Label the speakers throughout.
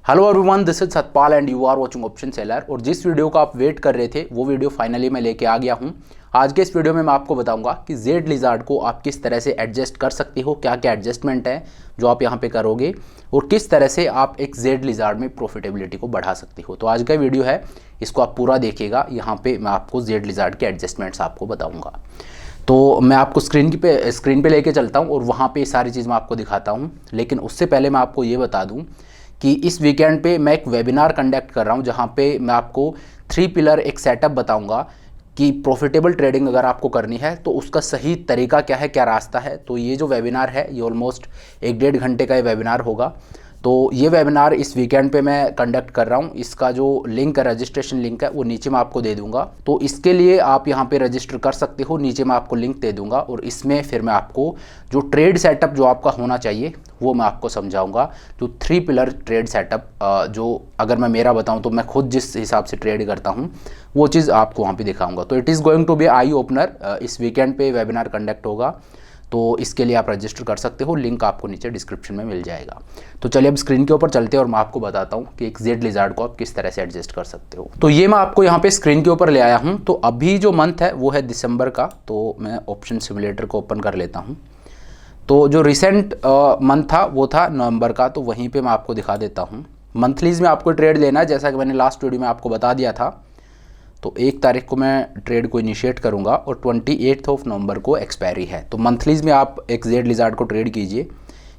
Speaker 1: Hello everyone, this is Satpal and you are watching option seller. और जिस video का आप वेट कर रहे थे वो वीडियो फाइनली मैं लेके आ गया हूं। आज के इस वीडियो में मैं आपको बताऊंगा कि जेड लिजार्ड को आप किस तरह से एडजस्ट कर सकते हो, क्या क्या एडजस्टमेंट है जो आप यहां पे करोगे और किस तरह से आप एक जेड लिजार्ड में प्रॉफिटेबिलिटी को बढ़ा सकते हो। तो आज का वीडियो है, इसको आप पूरा देखिएगा। यहाँ पे मैं आपको जेड लिजार्ड के एडजस्टमेंट्स आपको बताऊँगा। तो मैं आपको स्क्रीन पे लेके चलता हूँ और वहाँ पे सारी चीज़ मैं आपको दिखाता हूँ। लेकिन उससे पहले मैं आपको ये बता दूँ कि इस वीकेंड पे मैं एक वेबिनार कंडक्ट कर रहा हूँ जहाँ पे मैं आपको 3 पिलर एक सेटअप बताऊँगा कि प्रॉफिटेबल ट्रेडिंग अगर आपको करनी है तो उसका सही तरीका क्या है, क्या रास्ता है। तो ये जो वेबिनार है ये ऑलमोस्ट 1-1.5 घंटे का ये वेबिनार होगा। तो ये वेबिनार इस वीकेंड पे मैं कंडक्ट कर रहा हूँ। इसका जो लिंक है, रजिस्ट्रेशन लिंक है, वो नीचे मैं आपको दे दूंगा। तो इसके लिए आप यहाँ पे रजिस्टर कर सकते हो, नीचे मैं आपको लिंक दे दूंगा। और इसमें फिर मैं आपको जो ट्रेड सेटअप जो आपका होना चाहिए वो मैं आपको समझाऊंगा। जो 3 पिलर ट्रेड सेटअप, जो अगर मैं मेरा बताऊँ तो मैं खुद जिस हिसाब से ट्रेड करता हूँ वो चीज़ आपको वहाँ पर दिखाऊँगा। तो it is going to be eye opener. इस वीकेंड पे वेबिनार कंडक्ट होगा, तो इसके लिए आप रजिस्टर कर सकते हो। लिंक आपको नीचे डिस्क्रिप्शन में मिल जाएगा। तो चलिए अब स्क्रीन के ऊपर चलते हैं और मैं आपको बताता हूँ कि एक जेड लिजार्ड को आप किस तरह से एडजस्ट कर सकते हो। तो ये मैं आपको यहाँ पे स्क्रीन के ऊपर ले आया हूँ। तो अभी जो मंथ है वो है दिसंबर का। तो मैं ऑप्शन सिमुलेटर को ओपन कर लेता हूँ। तो जो रिसेंट मंथ था वो था नवंबर का, तो वहीं पर मैं आपको दिखा देता हूँ। मंथलीज में आपको ट्रेड लेना है, जैसा कि मैंने लास्ट वीडियो में आपको बता दिया था। तो 1 तारीख को मैं ट्रेड को इनिशिएट करूंगा और 28 नवंबर को एक्सपायरी है। तो मंथलीज में आप एक जेड लिजार्ड को ट्रेड कीजिए,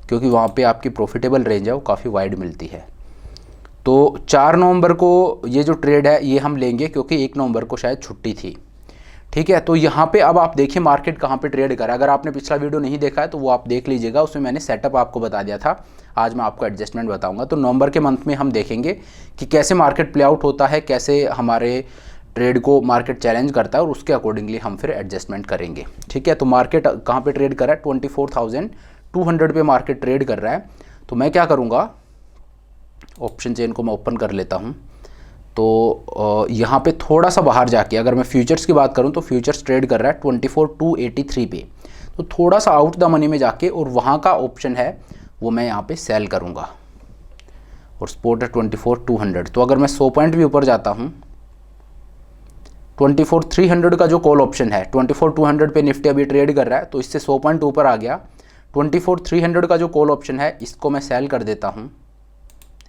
Speaker 1: क्योंकि वहाँ पे आपकी प्रॉफिटेबल रेंज है वो काफ़ी वाइड मिलती है। तो 4 नवंबर को ये जो ट्रेड है ये हम लेंगे, क्योंकि 1 नवंबर को शायद छुट्टी थी। ठीक है, तो यहाँ पे अब आप देखिए मार्केट कहाँ पे ट्रेड करा। अगर आपने पिछला वीडियो नहीं देखा है तो वो आप देख लीजिएगा, उसमें मैंने सेटअप आपको बता दिया था। आज मैं आपको एडजस्टमेंट बताऊँगा। तो नवंबर के मंथ में हम देखेंगे कि कैसे मार्केट प्ले आउट होता है, कैसे हमारे ट्रेड को मार्केट चैलेंज करता है और उसके अकॉर्डिंगली हम फिर एडजस्टमेंट करेंगे। ठीक है, तो मार्केट कहाँ पे ट्रेड कर रहा है, 24,200 पे मार्केट ट्रेड कर रहा है। तो मैं क्या करूँगा, ऑप्शन चेन को मैं ओपन कर लेता हूँ। तो यहाँ पे थोड़ा सा बाहर जाके अगर मैं फ्यूचर्स की बात करूँ तो फ्यूचर्स ट्रेड कर रहा है 24,283 पे। तो थोड़ा सा आउट द मनी में जाके और वहाँ का ऑप्शन है वो मैं यहाँ पे सेल करूँगा और स्पॉट है 24,200। तो अगर मैं 100 पॉइंट भी ऊपर जाता हूँ, 24,300 का जो कॉल ऑप्शन है, 24,200 पे निफ्टी अभी ट्रेड कर रहा है, तो इससे 100 पॉइंट ऊपर आ गया। 24,300 का जो कॉल ऑप्शन है इसको मैं सेल कर देता हूँ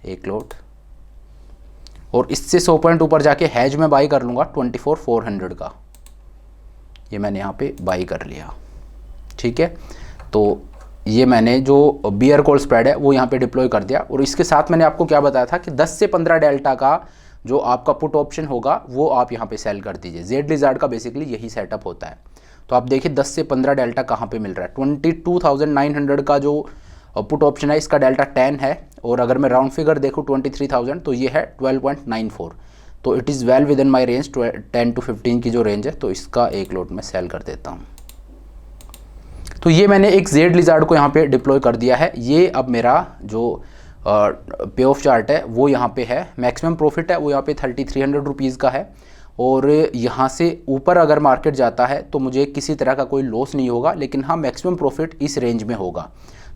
Speaker 1: एक लॉट, और इससे 100 पॉइंट ऊपर जाके हैज में बाई कर लूँगा 24,400 का। ये मैंने यहाँ पे बाई कर लिया। ठीक है, तो ये मैंने जो बियर कॉल स्प्रेड है वो यहाँ पे डिप्लॉय कर दिया। और इसके साथ मैंने आपको क्या बताया था कि 10 से 15 डेल्टा का जो आपका पुट ऑप्शन होगा वो आप यहाँ पे सेल कर दीजिए। जेड लिजार्ड का बेसिकली यही सेटअप होता है। तो आप देखिए 10 से 15 डेल्टा कहाँ पे मिल रहा है। 22,900 का जो पुट ऑप्शन है इसका डेल्टा 10 है, और अगर मैं राउंड फिगर देखूँ 23,000 तो ये है 12.94। तो it is well with in my range, 10 to 15 की जो रेंज है। तो इसका एक लॉट में सेल कर देता हूँ। तो ये मैंने एक जेड लिजार्ड को यहाँ पे डिप्लॉय कर दिया है। ये अब मेरा जो पे ऑफ चार्ट है वो यहाँ पे है। मैक्सिमम प्रॉफिट है वो यहाँ पे 3,300 रुपीज़ का है। और यहाँ से ऊपर अगर मार्केट जाता है तो मुझे किसी तरह का कोई लॉस नहीं होगा, लेकिन हाँ मैक्सिमम प्रॉफिट इस रेंज में होगा।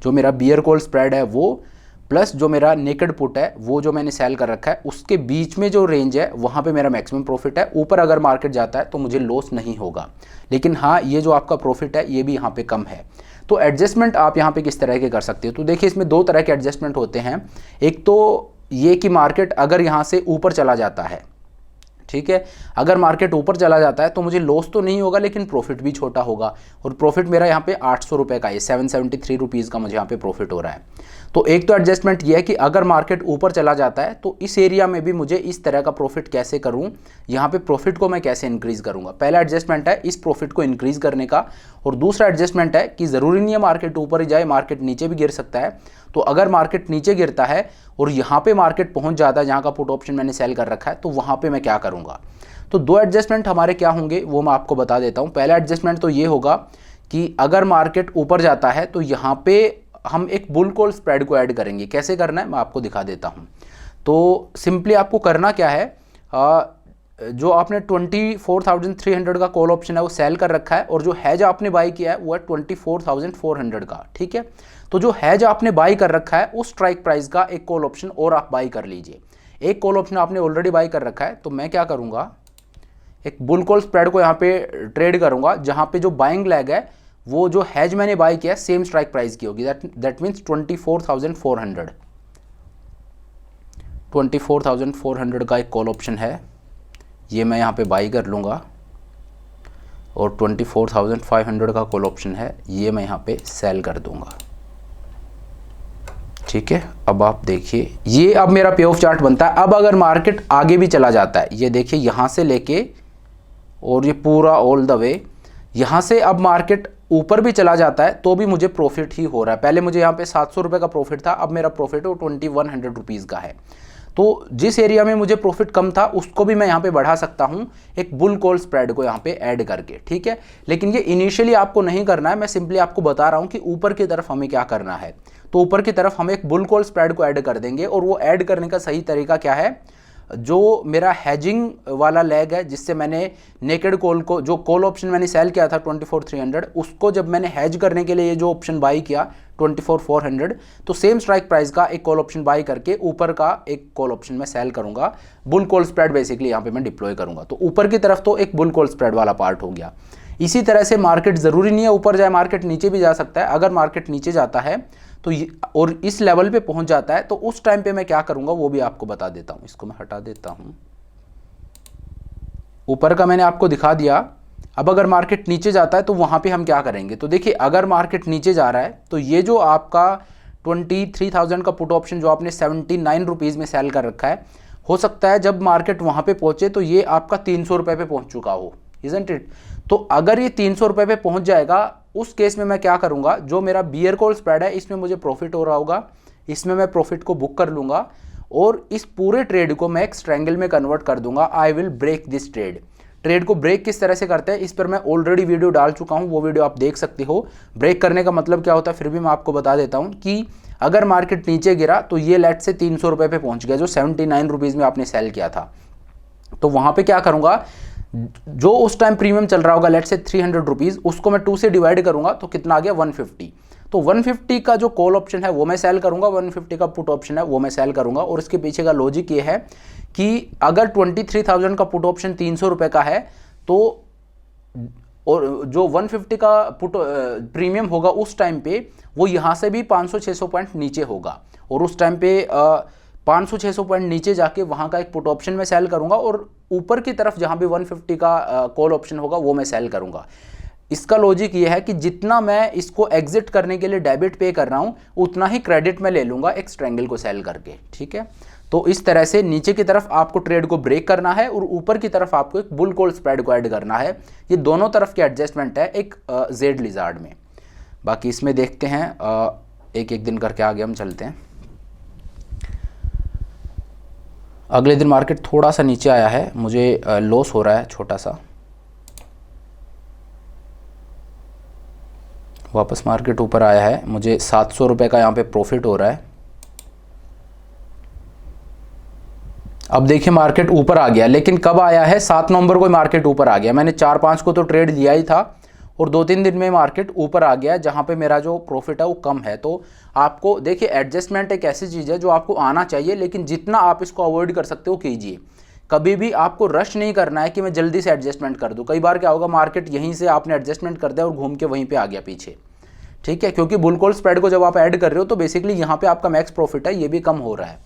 Speaker 1: जो मेरा बियर कॉल स्प्रेड है वो प्लस जो मेरा नेकेड पुट है वो जो मैंने सेल कर रखा है उसके बीच में जो रेंज है वहाँ पे मेरा मैक्सिमम प्रॉफिट है। ऊपर अगर मार्केट जाता है तो मुझे लॉस नहीं होगा, लेकिन हाँ ये जो आपका प्रॉफिट है ये भी यहाँ पे कम है। तो एडजस्टमेंट आप यहाँ पे किस तरह के कर सकते हो। तो देखिए इसमें 2 तरह के एडजस्टमेंट होते हैं। एक तो ये कि मार्केट अगर यहाँ से ऊपर चला जाता है, ठीक है, अगर मार्केट ऊपर चला जाता है तो मुझे लॉस तो नहीं होगा लेकिन प्रॉफिट भी छोटा होगा। और प्रॉफिट मेरा यहाँ पे 800 रुपये का है, 773 रुपीज़ का मुझे यहाँ पे प्रॉफिट हो रहा है। तो एक तो एडजस्टमेंट ये है कि अगर मार्केट ऊपर चला जाता है तो इस एरिया में भी मुझे इस तरह का प्रॉफिट कैसे करूं, यहाँ पे प्रॉफिट को मैं कैसे इंक्रीज़ करूंगा। पहला एडजस्टमेंट है इस प्रॉफिट को इंक्रीज़ करने का, और दूसरा एडजस्टमेंट है कि ज़रूरी नहीं है मार्केट ऊपर ही जाए, मार्केट नीचे भी गिर सकता है। तो अगर मार्केट नीचे गिरता है और यहाँ पर मार्केट पहुँच जाता है जहाँ का पुट ऑप्शन मैंने सेल कर रखा है, तो वहाँ पर मैं क्या करूँगा। तो 2 एडजस्टमेंट हमारे क्या होंगे वो मैं आपको बता देता हूँ। पहला एडजस्टमेंट तो ये होगा कि अगर मार्केट ऊपर जाता है तो यहाँ पे हम एक बुल कॉल स्प्रेड को ऐड करेंगे। कैसे करना है मैं आपको दिखा देता हूँ। तो सिंपली आपको करना क्या है, जो आपने 24,300 का कॉल ऑप्शन है वो सेल कर रखा है, और जो हैज आपने बाई किया है वो है 24,400 का। ठीक है, तो जो हैज आपने बाई कर रखा है उस स्ट्राइक प्राइस का एक कॉल ऑप्शन और आप बाई कर लीजिए। एक कॉल ऑप्शन आपने ऑलरेडी बाई कर रखा है, तो मैं क्या करूँगा, एक बुल कॉल स्प्रेड को यहाँ पे ट्रेड करूँगा, जहाँ पे जो बाइंग लैग है वो जो हैज मैंने बाई किया सेम स्ट्राइक प्राइस की होगी, दैट मीन्स 24,400 24,400 का एक कॉल ऑप्शन है, ये मैं यहाँ पे बाई कर लूँगा। और 24,500 का कॉल ऑप्शन है, ये मैं यहाँ पे सेल कर दूँगा। ठीक है, अब आप देखिए ये अब मेरा पे ऑफ चार्ट बनता है। अब अगर मार्केट आगे भी चला जाता है, ये देखिए यहाँ से लेके और ये पूरा ऑल द वे यहाँ से अब मार्केट ऊपर भी चला जाता है तो भी मुझे प्रॉफिट ही हो रहा है। पहले मुझे यहाँ पे 700 रुपये का प्रॉफिट था, अब मेरा प्रॉफिट वो 2100 रुपीज़ का है। तो जिस एरिया में मुझे प्रॉफिट कम था उसको भी मैं यहाँ पे बढ़ा सकता हूँ एक बुल कॉल स्प्रेड को यहाँ पे ऐड करके। ठीक है, लेकिन ये इनिशियली आपको नहीं करना है, मैं सिंपली आपको बता रहा हूँ कि ऊपर की तरफ हमें क्या करना है। तो ऊपर की तरफ हम एक बुल कॉल स्प्रेड को ऐड कर देंगे, और वो ऐड करने का सही तरीका क्या है, जो मेरा हैजिंग वाला लेग है जिससे मैंने नेकेड कॉल को, जो कॉल ऑप्शन मैंने सेल किया था 24,300, उसको जब मैंने हैज करने के लिए ये जो ऑप्शन बाई किया 24,400, तो सेम स्ट्राइक प्राइस का एक कॉल ऑप्शन बाई करके ऊपर का एक कॉल ऑप्शन मैं सेल करूंगा। बुल कॉल स्प्रेड बेसिकली यहाँ पे मैं डिप्लॉय करूंगा। तो ऊपर की तरफ तो एक बुल कॉल स्प्रेड वाला पार्ट हो गया। इसी तरह से मार्केट ज़रूरी नहीं है ऊपर जाए, मार्केट नीचे भी जा सकता है। अगर मार्केट नीचे जाता है तो और इस लेवल पे पहुंच जाता है तो उस टाइम पे मैं क्या करूंगा वो भी आपको बता देता हूं। इसको मैं हटा देता हूं, ऊपर का मैंने आपको दिखा दिया। अब अगर मार्केट नीचे जाता है तो वहां पे हम क्या करेंगे, तो देखिए अगर मार्केट नीचे जा रहा है तो ये जो आपका 23,000 का पुट ऑप्शन जो आपने 79 रुपीज़ में सेल कर रखा है, हो सकता है जब मार्केट वहां पे पहुंचे तो ये आपका 300 रुपये पे पहुंच चुका हो, इजंट इट। तो अगर ये 300 रुपये पे पहुंच जाएगा, उस केस में मैं क्या करूंगा, जो मेरा बियर कॉल स्प्रेड है इसमें मुझे प्रॉफिट हो रहा होगा, इसमें मैं प्रॉफिट को बुक कर लूंगा और इस पूरे ट्रेड को मैं एक स्ट्रैंगल में कन्वर्ट कर दूंगा। I will break this trade. Trade को ब्रेक किस तरह से करते हैं इस पर मैं ऑलरेडी वीडियो डाल चुका हूं, वो वीडियो आप देख सकते हो। ब्रेक करने का मतलब क्या होता है फिर भी मैं आपको बता देता हूं कि अगर मार्केट नीचे गिरा तो ये लेट से 300 रुपये पे पहुंच गया जो 79 रुपीज़ में आपने सेल किया था, तो वहां पे क्या करूंगा, जो उस टाइम प्रीमियम चल रहा होगा लेट से 300 रुपीज़, उसको मैं 2 से डिवाइड करूंगा तो कितना आ गया 150। तो 150 का जो कॉल ऑप्शन है वो मैं सेल करूंगा, 150 का पुट ऑप्शन है वो मैं सेल करूंगा। और इसके पीछे का लॉजिक ये है कि अगर 23,000 का पुट ऑप्शन 300 रुपये का है तो और जो 150 का पुट प्रीमियम होगा उस टाइम पे वो यहाँ से भी 500-600 पॉइंट नीचे होगा, और उस टाइम पे 500-600 पॉइंट नीचे जाके वहाँ का एक पुट ऑप्शन मैं सेल करूँगा और ऊपर की तरफ जहाँ भी 150 का कॉल ऑप्शन होगा वो मैं सेल करूँगा। इसका लॉजिक ये है कि जितना मैं इसको एग्जिट करने के लिए डेबिट पे कर रहा हूँ उतना ही क्रेडिट में ले लूँगा एक स्ट्रैंगल को सेल करके। ठीक है, तो इस तरह से नीचे की तरफ आपको ट्रेड को ब्रेक करना है और ऊपर की तरफ आपको एक बुल कॉल स्प्रेड को ऐड करना है। ये दोनों तरफ की एडजस्टमेंट है एक जेड लिजार्ड में। बाकी इसमें देखते हैं, एक एक दिन करके आगे हम चलते हैं। अगले दिन मार्केट थोड़ा सा नीचे आया है, मुझे लॉस हो रहा है छोटा सा, वापस मार्केट ऊपर आया है, मुझे 700 रुपये का यहाँ पे प्रॉफिट हो रहा है। अब देखिए मार्केट ऊपर आ गया, लेकिन कब आया है, 7 नवंबर को मार्केट ऊपर आ गया। मैंने 4-5 को तो ट्रेड लिया ही था और 2-3 दिन में मार्केट ऊपर आ गया जहाँ पे मेरा जो प्रॉफिट है वो कम है। तो आपको देखिए एडजस्टमेंट एक ऐसी चीज़ है जो आपको आना चाहिए, लेकिन जितना आप इसको अवॉइड कर सकते हो कीजिए। कभी भी आपको रश नहीं करना है कि मैं जल्दी से एडजस्टमेंट कर दूँ। कई बार क्या होगा, मार्केट यहीं से आपने एडजस्टमेंट कर दिया और घूम के वहीं पर आ गया पीछे। ठीक है, क्योंकि बुल कॉल स्प्रेड को जब आप ऐड कर रहे हो तो बेसिकली यहाँ पर आपका मैक्स प्रॉफिट है, ये भी कम हो रहा है।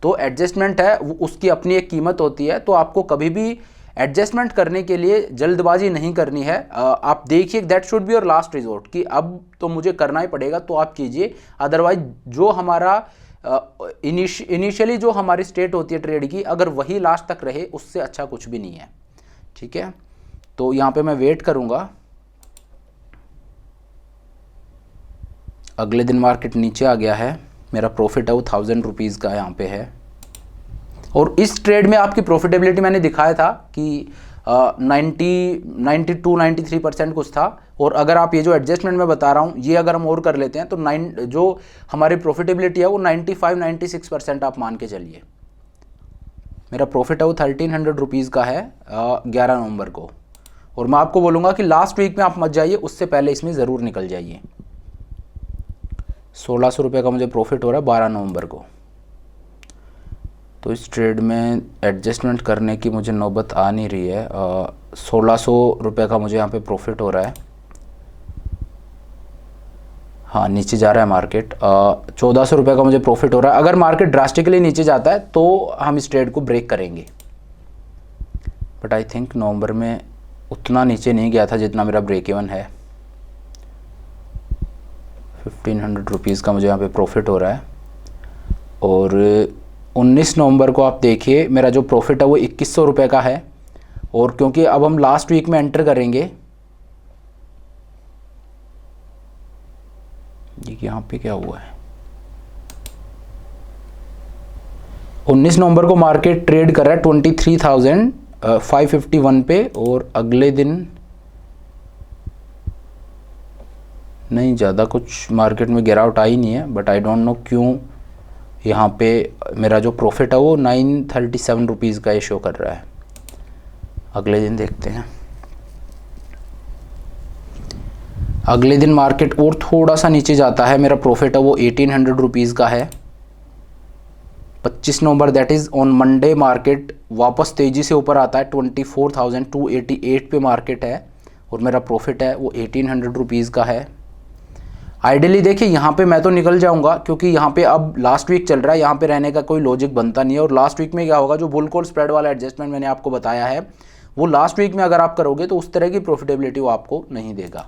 Speaker 1: तो एडजस्टमेंट है उसकी अपनी एक कीमत होती है, तो आपको कभी भी एडजस्टमेंट करने के लिए जल्दबाजी नहीं करनी है। आप देखिए that should be your last resort कि अब तो मुझे करना ही पड़ेगा तो आप कीजिए, अदरवाइज जो हमारा इनिशियली जो हमारी स्टेट होती है ट्रेड की, अगर वही लास्ट तक रहे उससे अच्छा कुछ भी नहीं है। ठीक है, तो यहाँ पे मैं वेट करूँगा। अगले दिन मार्केट नीचे आ गया है, मेरा प्रॉफिट है वो 1000 रुपीज़ का यहाँ पे है। और इस ट्रेड में आपकी प्रॉफिटेबिलिटी मैंने दिखाया था कि 92-93% कुछ था। और अगर आप ये जो एडजस्टमेंट मैं बता रहा हूँ ये अगर हम और कर लेते हैं तो जो हमारी प्रॉफिटेबिलिटी है वो 95-96% आप मान के चलिए। मेरा प्रॉफिट है वो 1300 रुपीज़ का है 11 नवंबर को। और मैं आपको बोलूँगा कि लास्ट वीक में आप मत जाइए, उससे पहले इसमें ज़रूर निकल जाइए। 1600 रुपये का मुझे प्रॉफिट हो रहा है 12 नवंबर को। तो इस ट्रेड में एडजस्टमेंट करने की मुझे नौबत आ नहीं रही है। 1600 रुपये का मुझे यहाँ पे प्रॉफिट हो रहा है। हाँ, नीचे जा रहा है मार्केट। 1400 रुपये का मुझे प्रॉफिट हो रहा है। अगर मार्केट ड्रास्टिकली नीचे जाता है तो हम इस ट्रेड को ब्रेक करेंगे, बट आई थिंक नवंबर में उतना नीचे नहीं गया था जितना मेरा ब्रेक इवन है। 1500 रुपीज़ का मुझे यहाँ पे प्रॉफिट हो रहा है। और 19 नवंबर को आप देखिए मेरा जो प्रॉफिट है वो 2100 रुपये का है। और क्योंकि अब हम लास्ट वीक में एंटर करेंगे, ये यहाँ पे क्या हुआ है, 19 नवंबर को मार्केट ट्रेड कर रहा है 23,551 पे। और अगले दिन नहीं, ज़्यादा कुछ मार्केट में गिरावट आई नहीं है, बट आई डोंट नो क्यों यहाँ पे मेरा जो प्रॉफिट है वो 937 रुपीज़ का ये शो कर रहा है। अगले दिन देखते हैं। अगले दिन मार्केट और थोड़ा सा नीचे जाता है, मेरा प्रॉफिट है वो 1800 रुपीज़ का है। 25 नवंबर that is on Monday market वापस तेज़ी से ऊपर आता है। 24,288 पे मार्केट है और मेरा प्रॉफिट है वो 1800 रुपीज़ का है। आइडियली देखिए यहाँ पे मैं तो निकल जाऊंगा, क्योंकि यहाँ पे अब लास्ट वीक चल रहा है, यहाँ पे रहने का कोई लॉजिक बनता नहीं है। और लास्ट वीक में क्या होगा, जो बुल कॉल स्प्रेड वाला एडजस्टमेंट मैंने आपको बताया है वो लास्ट वीक में अगर आप करोगे तो उस तरह की प्रॉफिटेबिलिटी वो आपको नहीं देगा।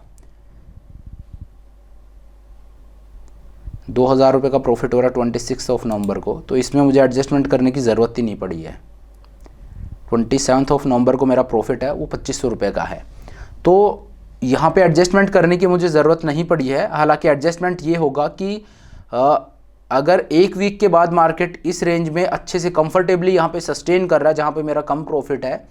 Speaker 1: 2000 रुपये का प्रॉफिट हो रहा है 26 नवंबर को, तो इसमें मुझे एडजस्टमेंट करने की ज़रूरत ही नहीं पड़ी है। 27 नवंबर को मेरा प्रॉफिट है वो 2500 रुपये का है, तो यहाँ पे एडजस्टमेंट करने की मुझे ज़रूरत नहीं पड़ी है। हालांकि एडजस्टमेंट ये होगा कि अगर एक वीक के बाद मार्केट इस रेंज में अच्छे से कंफर्टेबली यहाँ पे सस्टेन कर रहा है जहाँ पे मेरा कम प्रॉफिट है,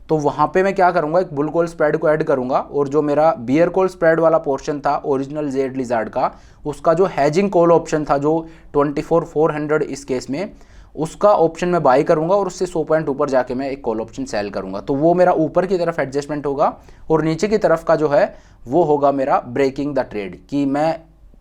Speaker 1: तो वहाँ पे मैं क्या करूँगा, एक बुल कॉल स्प्रेड को ऐड करूँगा। और जो मेरा बियर कॉल स्प्रेड वाला पोर्शन था ओरिजिनल जेड लिजार्ड का, उसका जो हैजिंग कॉल ऑप्शन था जो 24,400 इस केस में, उसका ऑप्शन मैं बाई करूंगा और उससे 100 पॉइंट ऊपर जाके मैं एक कॉल ऑप्शन सेल करूंगा। तो वो मेरा ऊपर की तरफ एडजस्टमेंट होगा और नीचे की तरफ का जो है वो होगा मेरा ब्रेकिंग द ट्रेड, कि मैं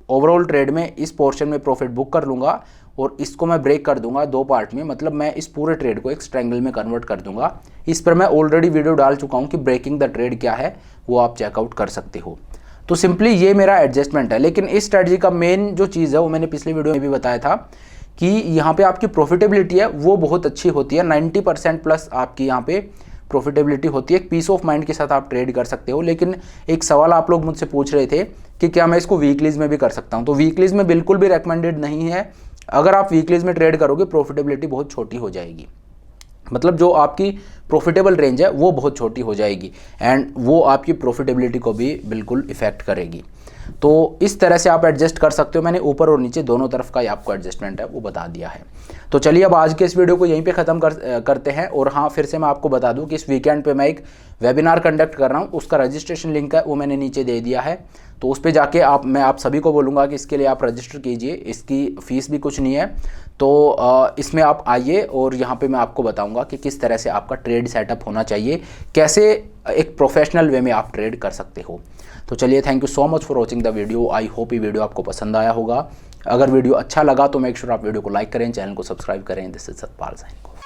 Speaker 1: ओवरऑल ट्रेड में इस पोर्शन में प्रॉफिट बुक कर लूँगा और इसको मैं ब्रेक कर दूंगा 2 पार्ट में। मतलब मैं इस पूरे ट्रेड को एक ट्रायंगल में कन्वर्ट कर दूंगा। इस पर मैं ऑलरेडी वीडियो डाल चुका हूँ कि ब्रेकिंग द ट्रेड क्या है, वो आप चेकआउट कर सकते हो। तो सिंपली ये मेरा एडजस्टमेंट है। लेकिन इस स्ट्रेटजी का मेन जो चीज़ है वो मैंने पिछले वीडियो में भी बताया था कि यहाँ पे आपकी प्रॉफिटेबिलिटी है वो बहुत अच्छी होती है। 90% प्लस आपकी यहाँ पे प्रॉफिटेबिलिटी होती है। एक पीस ऑफ माइंड के साथ आप ट्रेड कर सकते हो। लेकिन एक सवाल आप लोग मुझसे पूछ रहे थे कि क्या मैं इसको वीकलीज में भी कर सकता हूँ, तो वीकलीज में बिल्कुल भी रेकमेंडेड नहीं है। अगर आप वीकलीज में ट्रेड करोगे प्रॉफिटेबिलिटी बहुत छोटी हो जाएगी, मतलब जो आपकी प्रॉफिटेबल रेंज है वो बहुत छोटी हो जाएगी एंड वो आपकी प्रॉफिटेबिलिटी को भी बिल्कुल इफेक्ट करेगी। तो इस तरह से आप एडजस्ट कर सकते हो। मैंने ऊपर और नीचे दोनों तरफ का आपको एडजस्टमेंट है वो बता दिया है। तो चलिए अब आज के इस वीडियो को यहीं पे ख़त्म करते हैं। और हाँ, फिर से मैं आपको बता दूं कि इस वीकेंड पे मैं एक वेबिनार कंडक्ट कर रहा हूँ, उसका रजिस्ट्रेशन लिंक है वो मैंने नीचे दे दिया है। तो उस पर जाके मैं आप सभी को बोलूँगा कि इसके लिए आप रजिस्टर कीजिए। इसकी फ़ीस भी कुछ नहीं है, तो इसमें आप आइए और यहाँ पे मैं आपको बताऊँगा कि किस तरह से आपका ट्रेड सेटअप होना चाहिए, कैसे एक प्रोफेशनल वे में आप ट्रेड कर सकते हो। तो चलिए, thank you so much for watching the video. I hope ये वीडियो आपको पसंद आया होगा। अगर वीडियो अच्छा लगा तो मेक श्योर आप वीडियो को लाइक करें, चैनल को सब्सक्राइब करें। दिस इज सतपाल साइन को।